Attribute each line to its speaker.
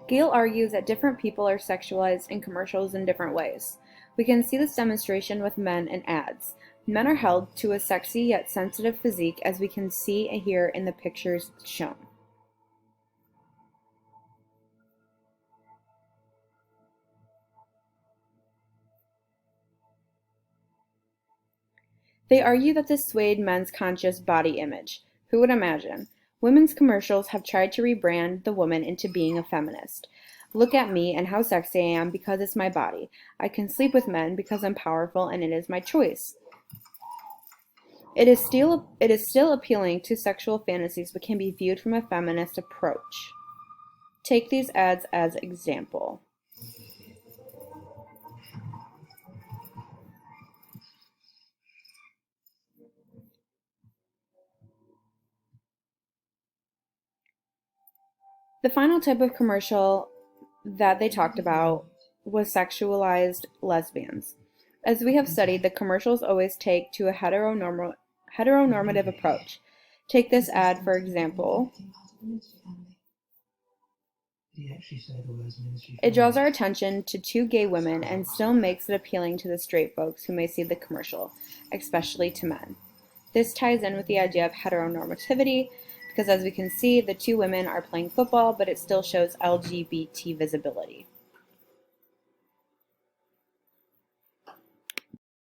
Speaker 1: Gail argues that different people are sexualized in commercials in different ways. We can see this demonstration with men in ads. Men are held to a sexy yet sensitive physique, as we can see here in the pictures shown. They argue that this swayed men's conscious body image. Who would imagine? Women's commercials have tried to rebrand the woman into being a feminist. Look at me and how sexy I am because it's my body. I can sleep with men because I'm powerful and it is my choice. It is still appealing to sexual fantasies but can be viewed from a feminist approach. Take these ads as example. The final type of commercial that they talked about was sexualized lesbians. As we have studied, the commercials always take to a heteronormative approach. Take this ad for example. It draws our attention to two gay women and still makes it appealing to the straight folks who may see the commercial, especially to men. This ties in with the idea of heteronormativity because, as we can see, the two women are playing football, but it still shows LGBT visibility.